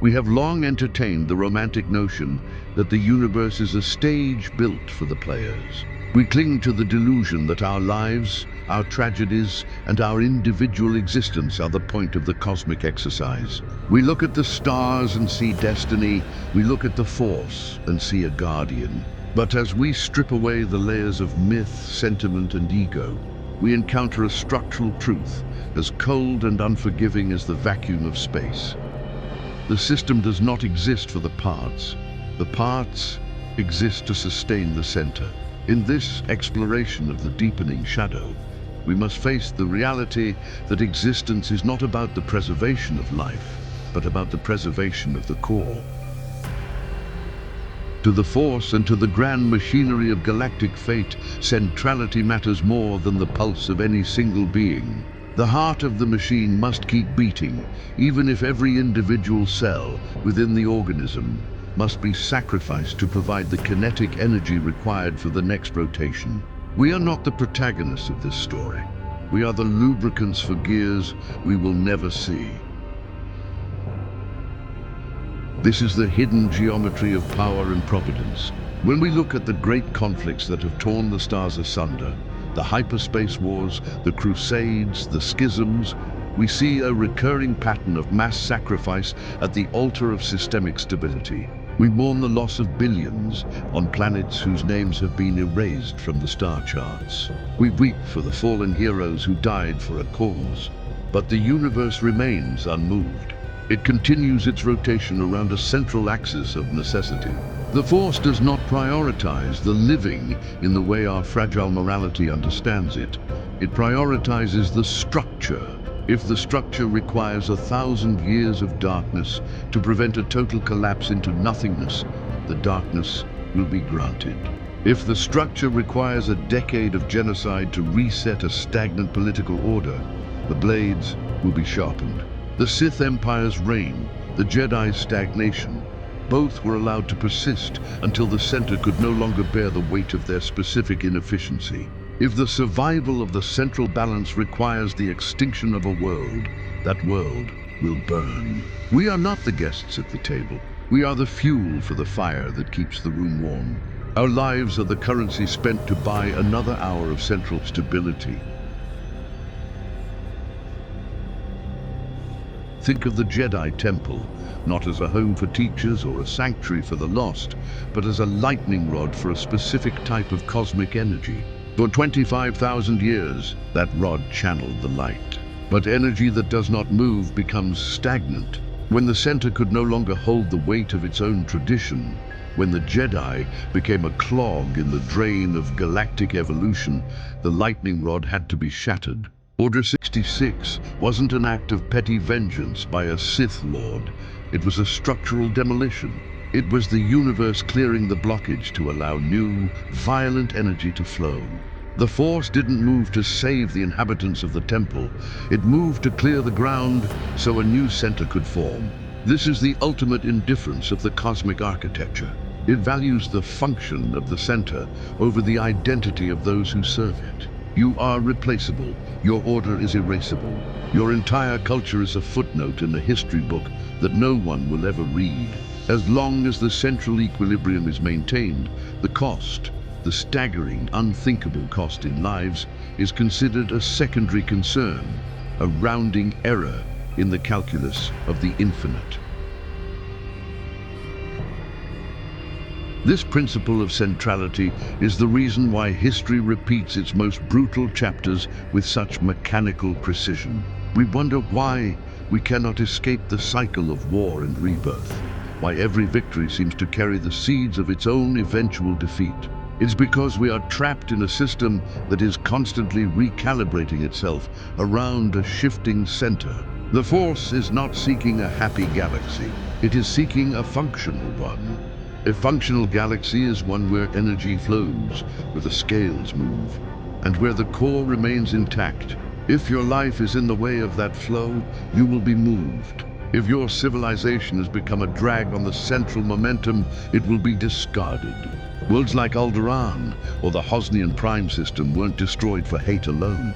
We have long entertained the romantic notion that the universe is a stage built for the players. We cling to the delusion that our lives, our tragedies, and our individual existence are the point of the cosmic exercise. We look at the stars and see destiny. We look at the Force and see a guardian. But as we strip away the layers of myth, sentiment, and ego, we encounter a structural truth as cold and unforgiving as the vacuum of space. The system does not exist for the parts. The parts exist to sustain the center. In this exploration of the deepening shadow, we must face the reality that existence is not about the preservation of life, but about the preservation of the core. To the Force and to the grand machinery of galactic fate, centrality matters more than the pulse of any single being. The heart of the machine must keep beating, even if every individual cell within the organism must be sacrificed to provide the kinetic energy required for the next rotation. We are not the protagonists of this story. We are the lubricants for gears we will never see. This is the hidden geometry of power and providence. When we look at the great conflicts that have torn the stars asunder, the hyperspace wars, the crusades, the schisms, we see a recurring pattern of mass sacrifice at the altar of systemic stability. We mourn the loss of billions on planets whose names have been erased from the star charts. We weep for the fallen heroes who died for a cause. But the universe remains unmoved. It continues its rotation around a central axis of necessity. The Force does not prioritize the living in the way our fragile morality understands it. It prioritizes the structure. If the structure requires 1,000 years of darkness to prevent a total collapse into nothingness, the darkness will be granted. If the structure requires a decade of genocide to reset a stagnant political order, the blades will be sharpened. The Sith Empire's reign, the Jedi's stagnation, both were allowed to persist until the center could no longer bear the weight of their specific inefficiency. If the survival of the central balance requires the extinction of a world, that world will burn. We are not the guests at the table. We are the fuel for the fire that keeps the room warm. Our lives are the currency spent to buy another hour of central stability. Think of the Jedi Temple, not as a home for teachers or a sanctuary for the lost, but as a lightning rod for a specific type of cosmic energy. For 25,000 years, that rod channeled the light. But energy that does not move becomes stagnant. When the center could no longer hold the weight of its own tradition, when the Jedi became a clog in the drain of galactic evolution, the lightning rod had to be shattered. Order 66 wasn't an act of petty vengeance by a Sith Lord. It was a structural demolition. It was the universe clearing the blockage to allow new, violent energy to flow. The Force didn't move to save the inhabitants of the temple. It moved to clear the ground so a new center could form. This is the ultimate indifference of the cosmic architecture. It values the function of the center over the identity of those who serve it. You are replaceable. Your order is erasable. Your entire culture is a footnote in a history book that no one will ever read. As long as the central equilibrium is maintained, the cost, the staggering, unthinkable cost in lives, is considered a secondary concern, a rounding error in the calculus of the infinite. This principle of centrality is the reason why history repeats its most brutal chapters with such mechanical precision. We wonder why we cannot escape the cycle of war and rebirth, why every victory seems to carry the seeds of its own eventual defeat. It's because we are trapped in a system that is constantly recalibrating itself around a shifting center. The Force is not seeking a happy galaxy. It is seeking a functional one. A functional galaxy is one where energy flows, where the scales move, and where the core remains intact. If your life is in the way of that flow, you will be moved. If your civilization has become a drag on the central momentum, it will be discarded. Worlds like Alderaan or the Hosnian Prime system weren't destroyed for hate alone.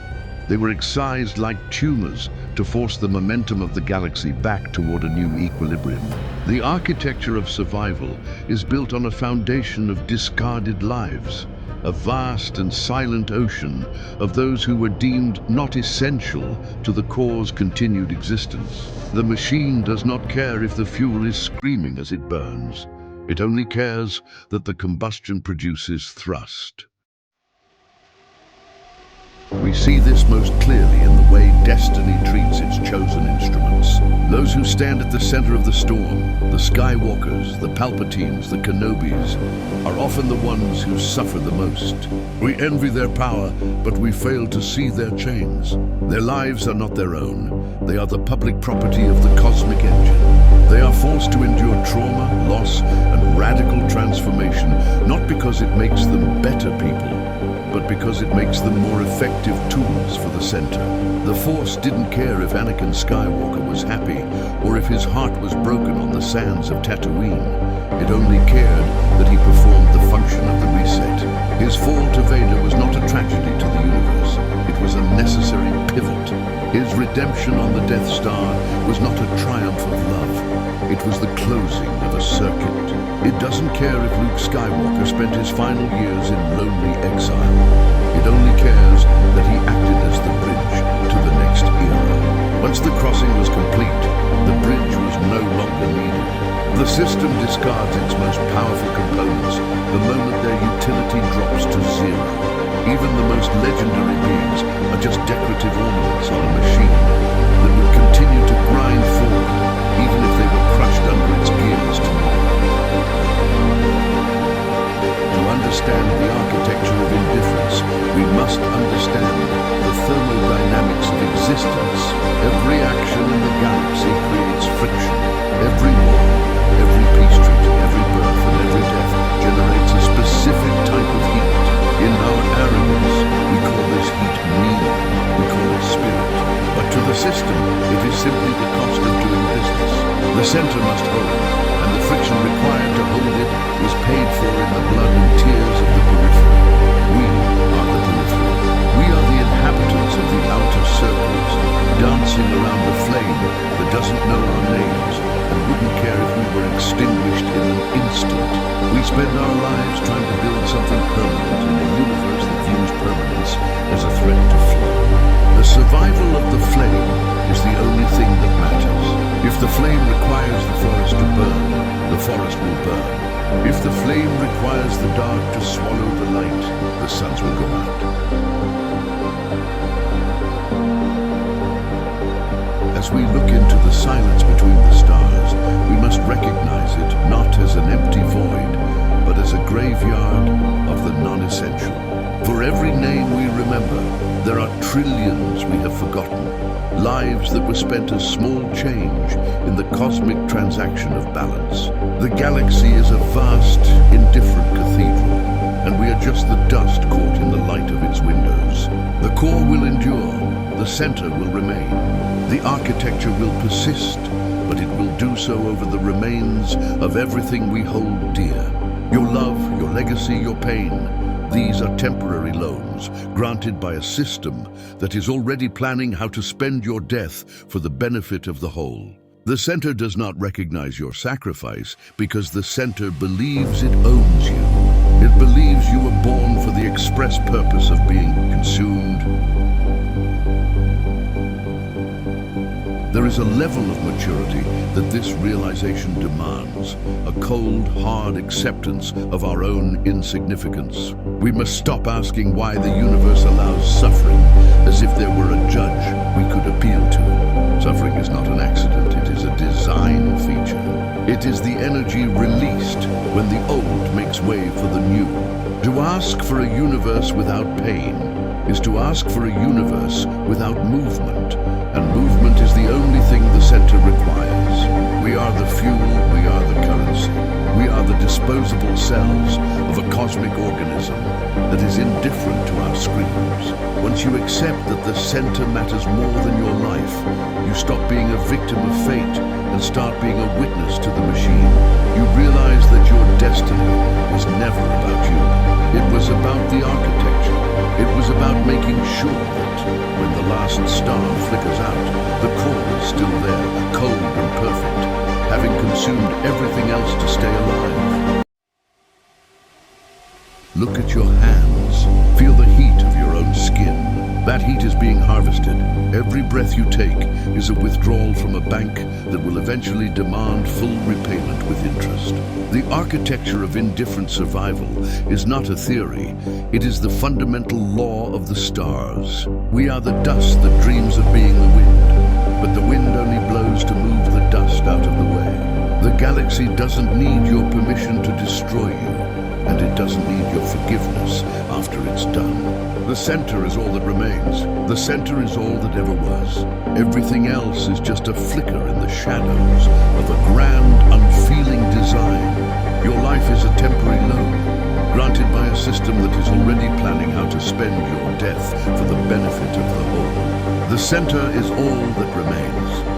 They were excised like tumors to force the momentum of the galaxy back toward a new equilibrium. The architecture of survival is built on a foundation of discarded lives, a vast and silent ocean of those who were deemed not essential to the core's continued existence. The machine does not care if the fuel is screaming as it burns. It only cares that the combustion produces thrust. We see this most clearly in the way destiny treats its chosen instruments. Those who stand at the center of the storm, the Skywalkers, the Palpatines, the Kenobis, are often the ones who suffer the most. We envy their power, but we fail to see their chains. Their lives are not their own. They are the public property of the cosmic engine. They are forced to endure trauma, loss, and radical transformation, not because it makes them better people, but because it makes them more effective tools for the center. The Force didn't care if Anakin Skywalker was happy or if his heart was broken on the sands of Tatooine. It only cared that he performed the function of the reset. His fall to Vader was not a tragedy to the universe. It was a necessary pivot. His redemption on the Death Star was not a triumph of love. It was the closing of a circuit. It doesn't care if Luke Skywalker spent his final years in lonely exile. It only cares that he acted as the bridge to the next era. Once the crossing was complete, the bridge was no longer needed. The system discards its most powerful components the moment their utility drops to zero. Even the most legendary beings are just decorative ornaments on a machine that would continue to grind forward even if they were crushed under its gears tomorrow. To understand the architecture of indifference, we must understand the thermodynamics of existence. Every action in the galaxy creates friction. Every war, every peace treaty, every birth and every death generates a specific type of heat. In our arrogance, we call this heat meaning, we call it spirit. But to the system, it is simply the cost of doing business. The center must hold, and the friction required to hold it was paid for in the blood and tears of the periphery. We are the periphery. We are the inhabitants of the outer circles, dancing around a flame that doesn't know our names and wouldn't care if we were extinguished in an instant. We spend our lives trying to build something permanent in a universe that views permanence as a threat to flow. The survival of the flame is the only thing that matters. If the flame requires the forest to burn, the forest will burn. If the flame requires the dark to swallow the light, the suns will go out. As we look into the silence between the stars, we must recognize it not as an empty void, but as a graveyard of the non-essential. For every name we remember, there are trillions we have forgotten, lives that were spent as small change in the cosmic transaction of balance. The galaxy is a vast, indifferent cathedral, and we are just the dust caught in the light of its windows. The core will endure, the center will remain. The architecture will persist, but it will do so over the remains of everything we hold dear. Your love, your legacy, your pain. These are temporary loans, granted by a system that is already planning how to spend your death for the benefit of the whole. The center does not recognize your sacrifice because the center believes it owns you. It believes you were born for the express purpose of being consumed. There is a level of maturity that this realization demands, a cold, hard acceptance of our own insignificance. We must stop asking why the universe allows suffering as if there were a judge we could appeal to. Suffering is not an accident, it is a design feature. It is the energy released when the old makes way for the new. To ask for a universe without pain is to ask for a universe without movement, and movement is the only thing the center requires. We are the fuel, we are the currency. We are the disposable cells of a cosmic organism that is indifferent to our screams. Once you accept that the center matters more than your life, you stop being a victim of fate and start being a witness to the machine. You realize that your destiny was never about you. It was about the architecture. It was about making sure that, when the last star flickers out, the core is still there, cold and perfect, having consumed everything else to stay alive. Look at your hands. Feel the heat of your own skin. That heat is being harvested. Every breath you take is a withdrawal from a bank that will eventually demand full repayment with interest. The architecture of indifferent survival is not a theory. It is the fundamental law of the stars. We are the dust that dreams of being the wind, but the wind only blows to move the dust out of the way. The galaxy doesn't need your permission to destroy you, and it doesn't need your forgiveness after it's done. The center is all that remains. The center is all that ever was. Everything else is just a flicker in the shadows of a grand, unfeeling design. Your life is a temporary loan, granted by a system that is already planning how to spend your death for the benefit of the whole. The center is all that remains.